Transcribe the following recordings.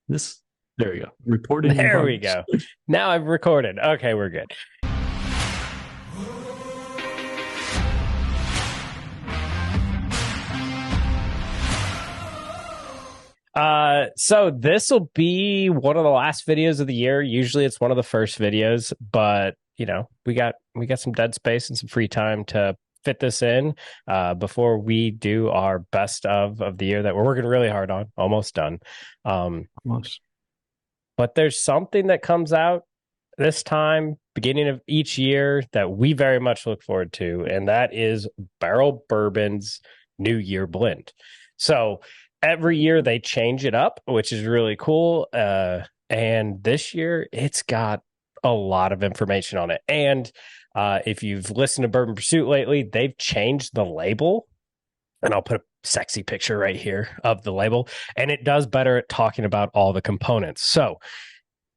There you go. Reporting in There we progress. go. Now I've recorded. Okay, we're good. So this will be one of the last videos of the year. Usually it's one of the first videos, but we got some dead space and some free time to fit this in before we do our best of the year that we're working really hard on, almost done. Um, Almost. but there's something that comes out this time, beginning of each year, that we very much look forward to, and that is Barrel Bourbon's New Year blend. So every year they change it up, which is really cool. And this year it's got a lot of information on it. And if you've listened to Bourbon Pursuit lately, they've changed the label. And I'll put a sexy picture right here of the label. And it does better at talking about all the components. So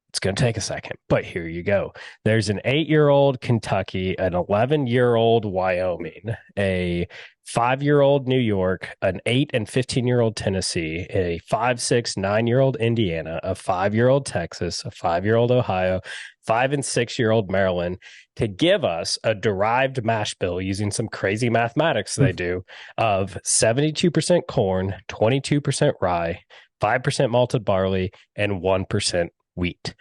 it's going to take a second, but here you go. There's an 8-year-old Kentucky, an 11-year-old Wyoming, a 5-year-old New York, an 8 and 15-year-old Tennessee, a 5, 6, 9-year-old Indiana, a 5-year-old Texas, a 5-year-old Ohio, 5 and 6-year-old Maryland, to give us a derived mash bill using some crazy mathematics they do of 72% corn, 22% rye, 5% malted barley, and 1% wheat.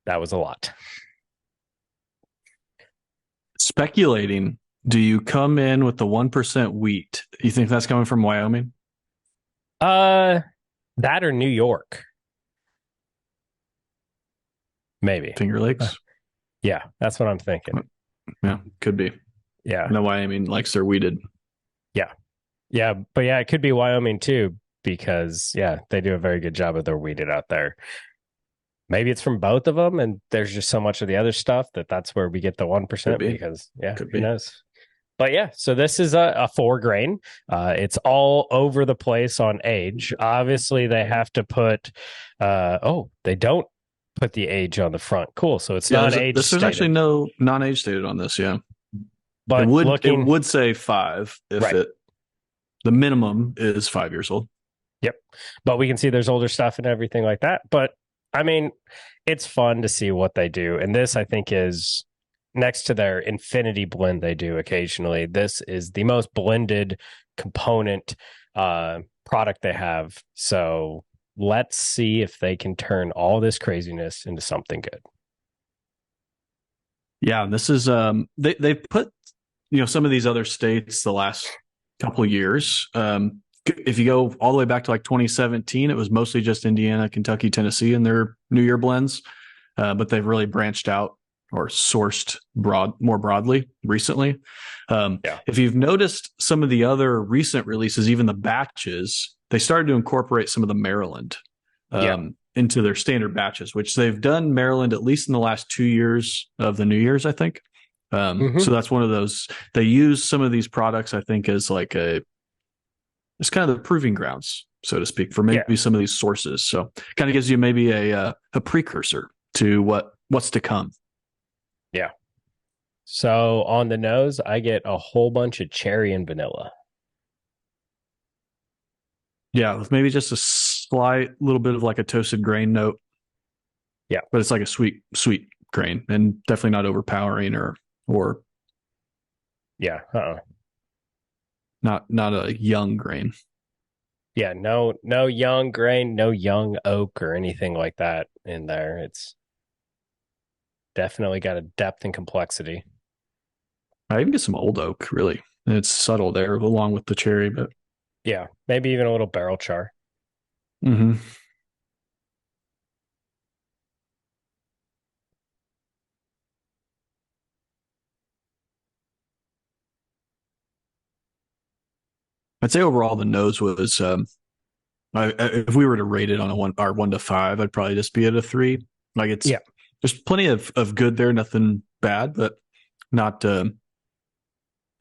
That was a lot. Speculating, do you come in with the 1% wheat? You think that's coming from Wyoming? Uh, that or New York, maybe. Finger Lakes? Yeah, that's what I'm thinking. Yeah, could be. Yeah, I know Wyoming likes their wheated. yeah, yeah. But yeah, it could be Wyoming too, because yeah, they do a very good job of their weeded out there. Maybe it's from both of them, and there's just so much of the other stuff that's where we get the Could 1%. be. Because yeah, Could who be. knows? But yeah, so this is a 4 grain. It's all over the place on age. Obviously, they have to put. They don't put the age on the front. Cool. So it's Yeah, not age there's actually stated, no non-age stated on this. Yeah, it but would it looking would say 5 if right. it the minimum is 5 years old. Yep. But we can see there's older stuff and everything like that. But I mean, it's fun to see what they do. And this, I think, is next to their infinity blend they do occasionally. This is the most blended component product they have. So let's see if they can turn all this craziness into something good. Yeah, this is they've put some of these other states the last couple of years. If you go all the way back to like 2017, it was mostly just Indiana, Kentucky, Tennessee in their New Year blends, but they've really branched out or sourced more broadly recently. Yeah. If you've noticed some of the other recent releases, even the batches, they started to incorporate some of the Maryland Yeah. into their standard batches, which they've done Maryland at least in the last 2 years of the New Year's, I think. So Mm-hmm. that's one of those. They use some of these products, I think, as like it's kind of the proving grounds, so to speak, for Yeah. maybe some of these sources. So kind of gives you maybe a precursor to what's to come. Yeah. So on the nose, I get a whole bunch of cherry and vanilla. Yeah, with maybe just a slight little bit of like a toasted grain note, Yeah. but it's like a sweet grain, and definitely not overpowering or Yeah. not a young grain. Yeah, no young grain, no young oak or anything like that in there. It's definitely got a depth and complexity. I even get some old oak, really. And it's subtle there along with the cherry, but Yeah, maybe even a little barrel char. mm-hmm. I'd say overall the nose was if we were to rate it on a 1 to 5, I'd probably just be at a 3. Like Yeah, there's plenty of good there, nothing bad, but not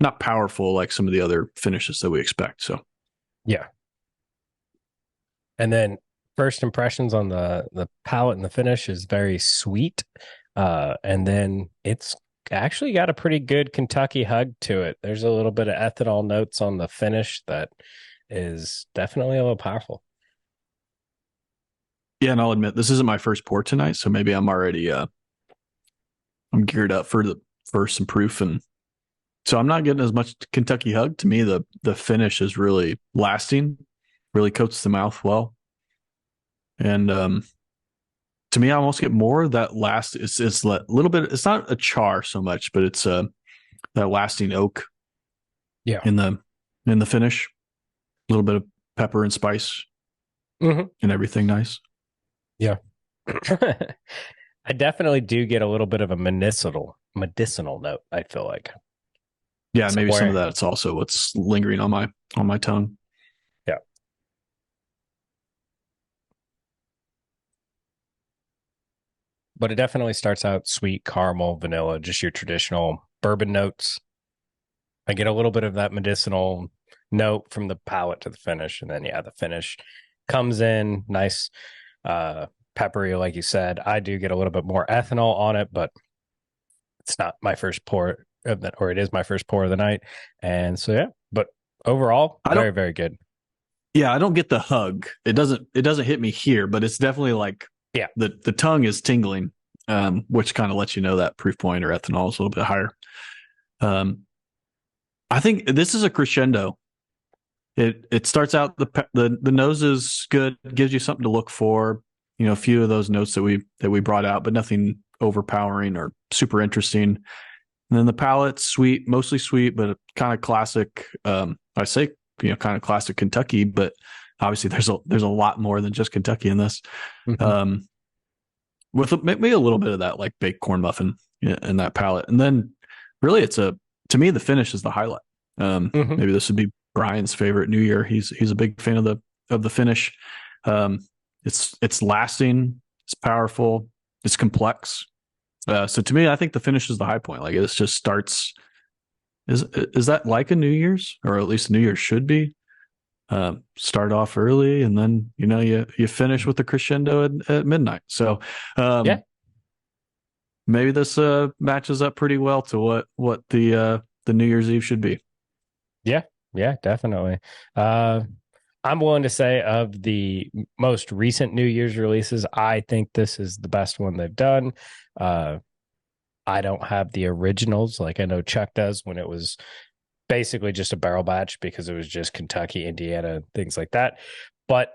not powerful like some of the other finishes that we expect. So yeah. And then first impressions on the palate and the finish is very sweet. And then it's actually got a pretty good Kentucky hug to it. There's a little bit of ethanol notes on the finish that is definitely a little powerful. Yeah, and I'll admit this isn't my first pour tonight, so maybe I'm already I'm geared up for some proof, and so I'm not getting as much Kentucky hug. To me, the finish is really lasting, really coats the mouth well, and to me, I almost get more of that last. It's a little bit. It's not a char so much, but it's that lasting oak Yeah. in the finish. A little bit of pepper and spice Hmm. and everything nice. Yeah. I definitely do get a little bit of a medicinal note, I feel like. Yeah, and maybe some of Somewhere. that's also what's lingering on my tongue. Yeah. But it definitely starts out sweet, caramel, vanilla, just your traditional bourbon notes. I get a little bit of that medicinal note from the palate to the finish. And then, yeah, the finish comes in nice, peppery, like you said. I do get a little bit more ethanol on it, but it's not my first pour of the, or it is my first pour of the night. And so, yeah, but overall, I don't. very, very good. Yeah, I don't get the hug. It doesn't hit me here, but it's definitely like Yeah. the tongue is tingling, which kind of lets you know that proof point or ethanol is a little bit higher. Um, I think this is a crescendo. It starts out the nose is good, gives you something to look for. You know, a few of those notes that we brought out, but nothing overpowering or super interesting. And then the palate, sweet, mostly sweet, but kind of classic. I say kind of classic Kentucky, but obviously there's a lot more than just Kentucky in this. Mm-hmm. Um, with maybe a little bit of that like baked corn muffin in that palate, and then really to me the finish is the highlight. Mm-hmm. Maybe this would be Brian's favorite New Year. He's a big fan of the finish. Um, it's lasting, it's powerful, it's complex. So to me, I think the finish is the high point. Like it just starts. Is that like a New Year's, or at least New Year's should be? Start off early, and then you finish with the crescendo at midnight. So Yeah. um, maybe this matches up pretty well to what the New Year's Eve should be. Yeah. Yeah, definitely. Uh, I'm willing to say of the most recent New Year's releases, I think this is the best one they've done. Uh, I don't have the originals like I know Chuck does when it was basically just a barrel batch because it was just Kentucky, Indiana, things like that. But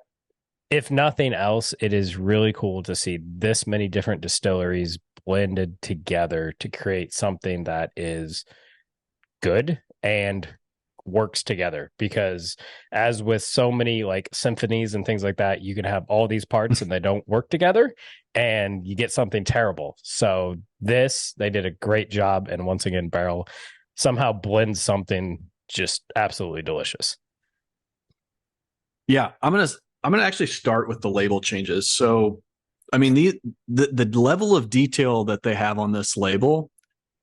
if nothing else, it is really cool to see this many different distilleries blended together to create something that is good and works together, because as with so many like symphonies and things like that, you can have all these parts and they don't work together and you get something terrible. So this, they did a great job, and once again Barrel somehow blends something just absolutely delicious. Yeah, I'm gonna actually start with the label changes. So, I mean the level of detail that they have on this label,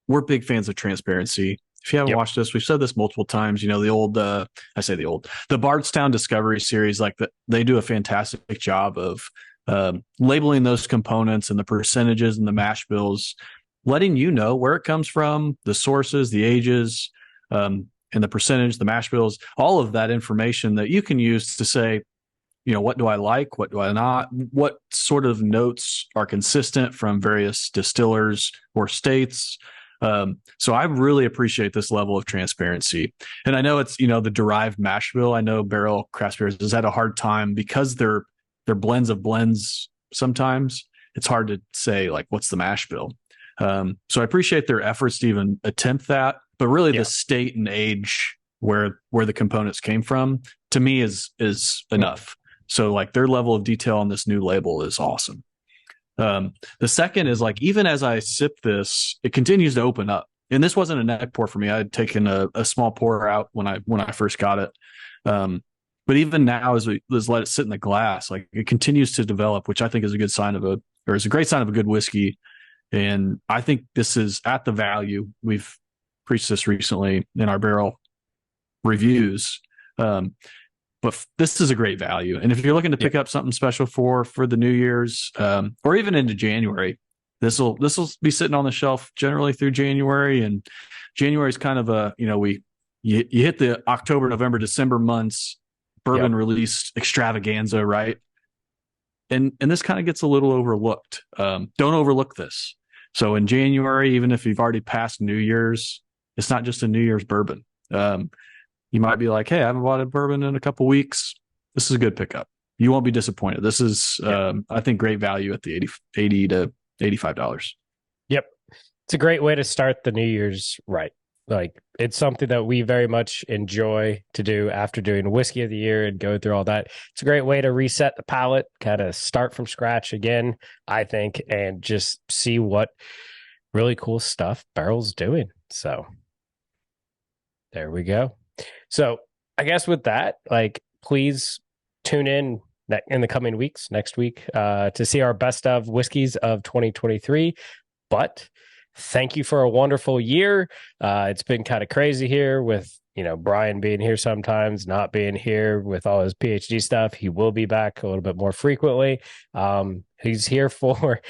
we're big fans of transparency. If you haven't Yep. watched this, we've said this multiple times. You know, the Bardstown Discovery series, like they do a fantastic job of labeling those components and the percentages and the mash bills, letting you know where it comes from, the sources, the ages, and the percentage, the mash bills, all of that information that you can use to say, what do I like? What do I not? What sort of notes are consistent from various distillers or states? So I really appreciate this level of transparency. And I know it's, the derived mash bill. I know Barrel Craft Spirits has had a hard time because they're blends of blends. Sometimes it's hard to say like, what's the mash bill? So I appreciate their efforts to even attempt that, but really Yeah. the state and age where the components came from to me is enough. So like their level of detail on this new label is awesome. The second is like, even as I sip this, it continues to open up. And this wasn't a neck pour for me. I had taken a small pour out when I first got it. But even now, as we let it sit in the glass, like it continues to develop, which I think is a good sign is a great sign of a good whiskey. And I think this is at the value. We've preached this recently in our barrel reviews. But this is a great value. And if you're looking to pick up something special for the New Year's, or even into January, this will be sitting on the shelf generally through January. And January is kind of you hit the October, November, December months, bourbon release extravaganza, right? and this kind of gets a little overlooked. Don't overlook this. So in January, even if you've already passed New Year's, it's not just a New Year's bourbon. You might be like, hey, I haven't bought a bourbon in a couple weeks. This is a good pickup. You won't be disappointed. This is, I think, great value at the 80 to $85. Yep. It's a great way to start the New Year's right. Like, it's something that we very much enjoy to do after doing whiskey of the year and go through all that. It's a great way to reset the palate, kind of start from scratch again, I think, and just see what really cool stuff Barrell's doing. So there we go. So I guess with that, like, please tune in the coming weeks, next week, to see our best of whiskeys of 2023. But thank you for a wonderful year. It's been kind of crazy here with, Brian being here sometimes, not being here with all his PhD stuff. He will be back a little bit more frequently. He's here for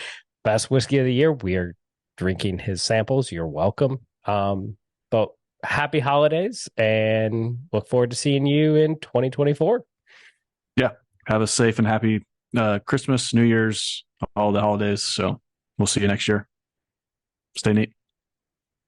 best whiskey of the year. We are drinking his samples. You're welcome. But happy holidays and look forward to seeing you in 2024. Yeah. Have a safe and happy Christmas, New Year's, all the holidays. So we'll see you next year. Stay neat.